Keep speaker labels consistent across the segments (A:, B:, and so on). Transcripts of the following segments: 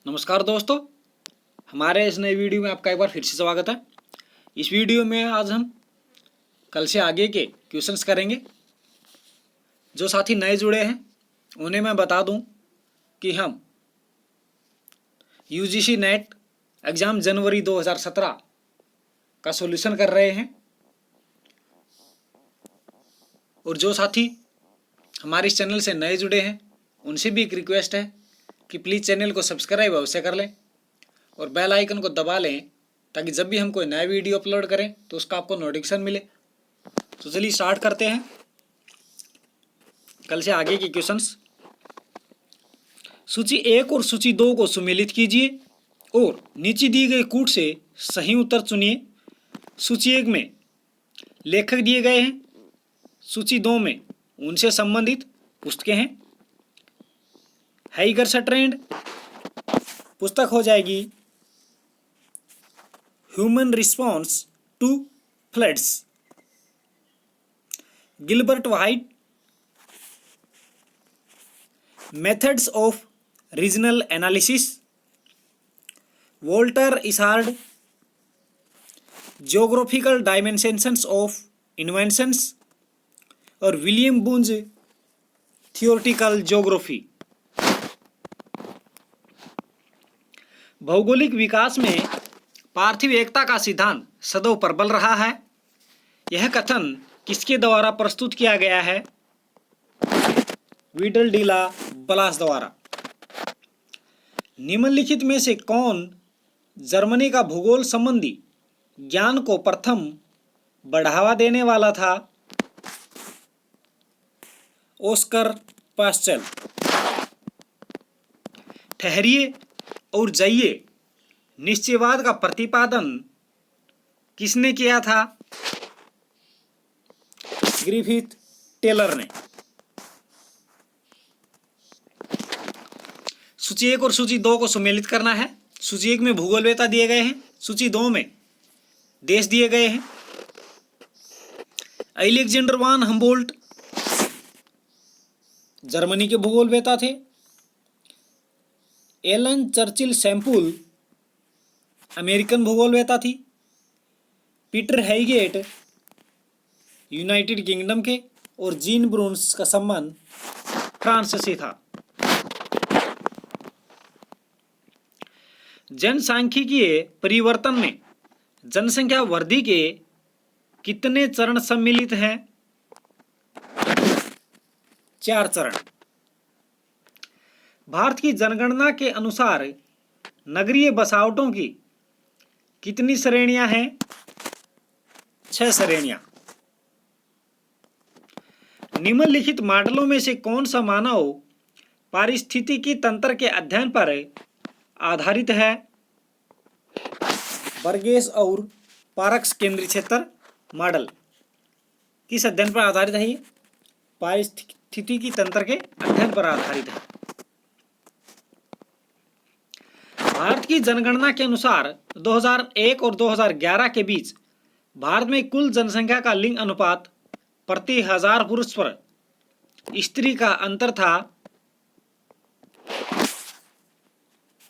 A: नमस्कार दोस्तों, हमारे इस नए वीडियो में आपका एक बार फिर से स्वागत है। इस वीडियो में आज हम कल से आगे के क्वेश्चंस करेंगे। जो साथी नए जुड़े हैं उन्हें मैं बता दूं कि हम यूजीसी नेट एग्ज़ाम जनवरी 2017 का सॉल्यूशन कर रहे हैं। और जो साथी हमारे इस चैनल से नए जुड़े हैं उनसे भी एक रिक्वेस्ट है कि प्लीज़ चैनल को सब्सक्राइब अवश्य कर लें और बेल आइकन को दबा लें ताकि जब भी हम कोई नया वीडियो अपलोड करें तो उसका आपको नोटिफिकेशन मिले। तो चलिए स्टार्ट करते हैं कल से आगे के क्वेश्चंस। सूची 1 और सूची 2 को सुमेलित कीजिए और नीचे दी गई कूट से सही उत्तर चुनिए। सूची 1 में लेखक दिए गए हैं, सूची 2 में उनसे संबंधित पुस्तकें हैं। हाइगर स्ट्रैंड पुस्तक हो जाएगी human response to floods. Gilbert White methods of regional analysis. Walter Isard geographical dimensions of inventions. और विलियम बुंज थियोरेटिकल ज्योग्राफी। भौगोलिक विकास में पार्थिव एकता का सिद्धांत सदैव प्रबल रहा है। यह कथन किसके द्वारा प्रस्तुत किया गया है? विडल डी ला ब्लास द्वारा। निम्नलिखित में से कौन जर्मनी का भूगोल संबंधी ज्ञान को प्रथम बढ़ावा देने वाला था? ऑस्कर पास्चल। ठहरिए और जाइए निश्चयवाद का प्रतिपादन किसने किया था? ग्रिफिथ टेलर ने। सूची 1 और सूची 2 को सुमेलित करना है। सूची 1 में भूगोलवेत्ता दिए गए हैं, सूची 2 में देश दिए गए हैं। अलेक्जेंडर वान हम्बोल्ट जर्मनी के भूगोलवेत्ता थे। एलन चर्चिल सैम्पुल अमेरिकन भूगोलवेत्ता थी। पीटर हेगेट यूनाइटेड किंगडम के। और जीन ब्रून्स का संबंध फ्रांस से था। जनसांख्यिकीय परिवर्तन में जनसंख्या वृद्धि के कितने चरण सम्मिलित हैं? 4 चरण। भारत की जनगणना के अनुसार नगरीय बसावटों की कितनी श्रेणियां हैं? 6 श्रेणियां। निम्नलिखित मॉडलों में से कौन सा मानव पारिस्थितिकी तंत्र के अध्ययन पर आधारित है? बर्गेस और पारक्स केंद्रीय क्षेत्र मॉडल किस अध्ययन पर आधारित है? ये पारिस्थितिकी तंत्र के अध्ययन पर आधारित है। भारत की जनगणना के अनुसार 2001 और 2011 के बीच भारत में कुल जनसंख्या का लिंग अनुपात प्रति 1000 पुरुष पर स्त्री का अंतर था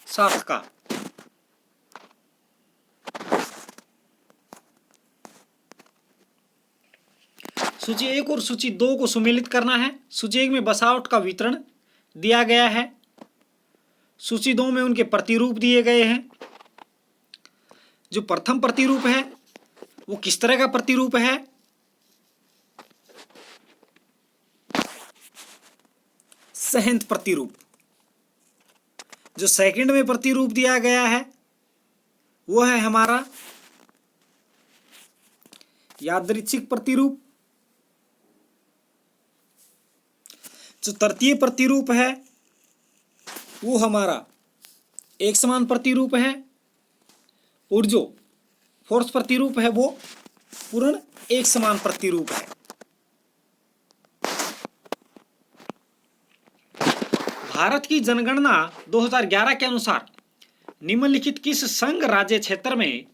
A: 7 का। सूची 1 और सूची 2 को सुमेलित करना है। सूची 1 में बसावट का वितरण दिया गया है, सूची 2 में उनके प्रतिरूप दिए गए हैं। जो प्रथम प्रतिरूप है वो किस तरह का प्रतिरूप है? सहंत प्रतिरूप। जो सेकंड में प्रतिरूप दिया गया है वो है हमारा यादृच्छिक प्रतिरूप। जो तृतीय प्रतिरूप है वो हमारा एक समान प्रतिरूप है। और जो फोर्थ प्रतिरूप है वो पूर्ण एक समान प्रतिरूप है। भारत की जनगणना 2011 के अनुसार निम्नलिखित किस संघ राज्य क्षेत्र में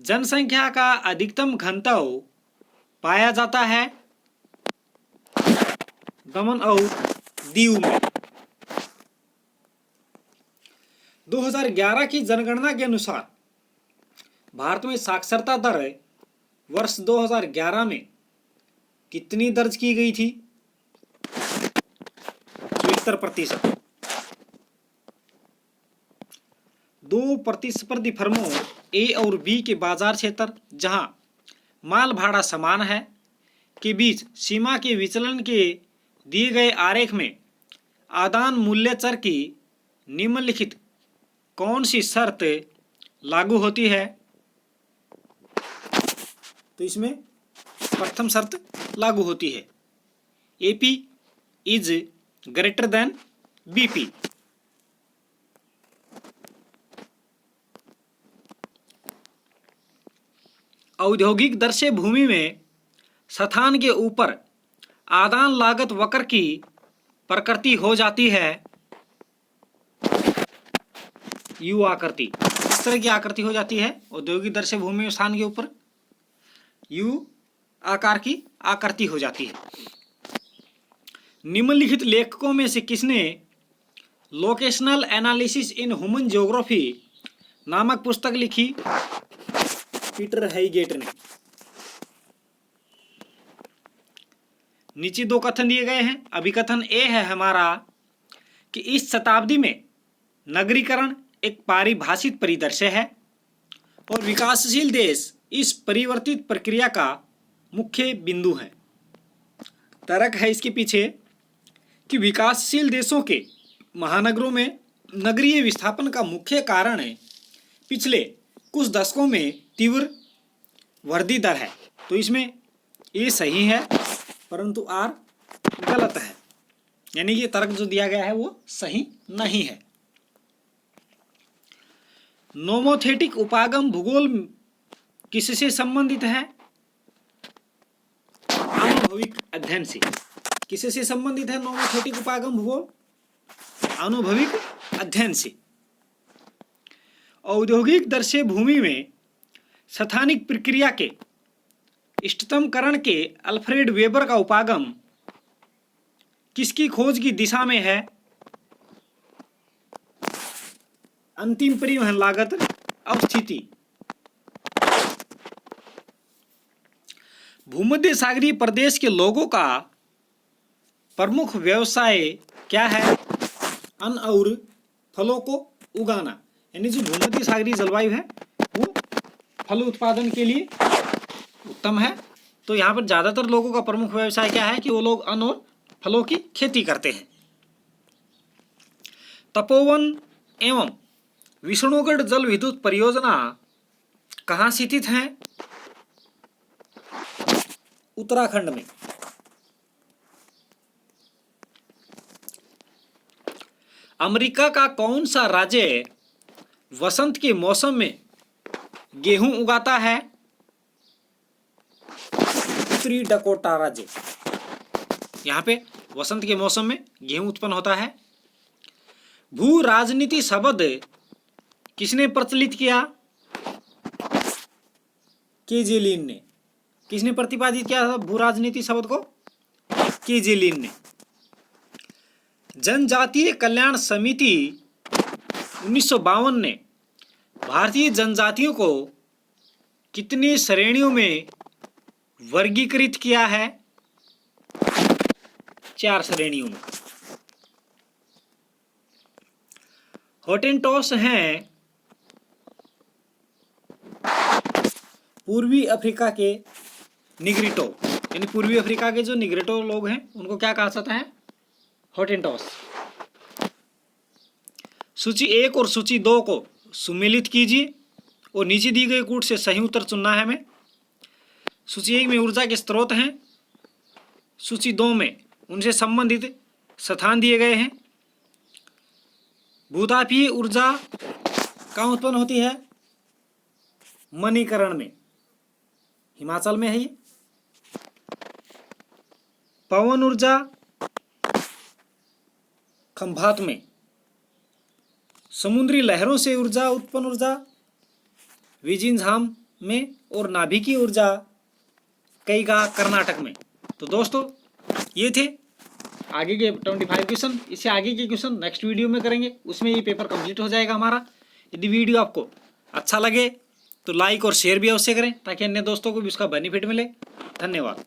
A: जनसंख्या का अधिकतम घनत्व पाया जाता है? दमन और दीव में। 2011 की जनगणना के अनुसार भारत में साक्षरता दर वर्ष 2011 में कितनी दर्ज की गई थी? 74%। दो प्रतिस्पर्धी फर्मों ए और बी के बाजार क्षेत्र जहां माल भाड़ा समान है के बीच सीमा के विचलन के दिए गए आरेख में आदान मूल्य चर की निम्नलिखित कौन सी शर्त लागू होती है? तो इसमें प्रथम शर्त लागू होती है, AP is greater than BP. औद्योगिक दर से भूमि में स्थान के ऊपर आदान लागत वक्र की प्रकृति हो जाती है यू आकृति। इस तरह की आकृति हो जाती है औद्योगिक दर से भूमि में स्थान के ऊपर यू आकार की आकृति हो जाती है। निम्नलिखित लेखकों में से किसने locational analysis in human geography नामक पुस्तक लिखी? पीटर हाइगेट ने। नीचे दो कथन दिए गए हैं। अभिकथन ए है हमारा कि इस शताब्दी में नगरीकरण एक पारिभाषित परिदृश्य है और विकासशील देश इस परिवर्तित प्रक्रिया का मुख्य बिंदु है। तर्क है इसके पीछे कि विकासशील देशों के महानगरों में नगरीय विस्थापन का मुख्य कारण है पिछले कुछ दशकों में तीव्र वृद्धि दर है। तो इसमें ए सही है परंतु आर गलत है, यानी कि तर्क जो दिया गया है वो सही नहीं है। नोमोथेटिक उपागम भूगोल किससे संबंधित है? अनुभविक अध्ययन से। किससे संबंधित है नोमोथेटिक उपागम भूगोल? अनुभविक अध्ययन से। औद्योगिक दर से भूमि में स्थानिक प्रक्रिया के इष्टतमकरण के अल्फ्रेड वेबर का उपागम किसकी खोज की दिशा में है? अंतिम परिवहन लागत अवस्थिति। भूमध्य सागरीय प्रदेश के लोगों का प्रमुख व्यवसाय क्या है? अन्न और फलों को उगाना, यानी जो भूमध्य सागरीय जलवायु है वो फल उत्पादन के लिए उत्तम है। तो यहाँ पर ज़्यादातर लोगों का प्रमुख व्यवसाय क्या है कि वो लोग अन्न और फलों की खेती करते हैं। तपोवन एवं विष्णुगढ़ जल विद्युत परियोजना कहाँ स्थित है? उत्तराखंड में। अमेरिका का कौन सा राज्य वसंत के मौसम में गेहूं उगाता है? उत्तरी डकोटा राज्य। यहाँ पे वसंत के मौसम में गेहूं उत्पन्न होता है। भू राजनीति शब्द किसने प्रचलित किया? केजेलिन ने। किसने प्रतिपादित किया था भू राजनीति शब्द को? केजेलिन ने। जनजातीय कल्याण समिति 1952 ने भारतीय जनजातियों को कितनी श्रेणियों में वर्गीकृत किया है? 4 श्रेणियों में। हॉटेंटॉस हैं पूर्वी अफ्रीका के निग्रिटो, यानी पूर्वी अफ्रीका के जो निग्रिटो लोग हैं उनको क्या कहा जाता है? हॉटेंटॉस। सूची 1 और सूची 2 को सुमेलित कीजिए और नीचे दी गई कूट से सही उत्तर चुनना है हमें। सूची 1 में ऊर्जा के स्रोत हैं, सूची 2 में उनसे संबंधित स्थान दिए गए हैं। भूतापीय ऊर्जा कहाँ उत्पन्न होती है? मणिकरण में, हिमाचल में है ये। पवन ऊर्जा खंभात में। समुद्री लहरों से ऊर्जा उत्पन्न ऊर्जा विजिंझाम में, और नाभिकीय ऊर्जा कैगा कर्नाटक में। तो दोस्तों ये थे आगे के 25 क्वेश्चन, इससे आगे के क्वेश्चन नेक्स्ट वीडियो में करेंगे, उसमें ये पेपर कंप्लीट हो जाएगा हमारा। यदि वीडियो आपको अच्छा लगे तो लाइक और शेयर भी अवश्य करें ताकि अन्य दोस्तों को भी उसका बेनिफिट मिले। धन्यवाद।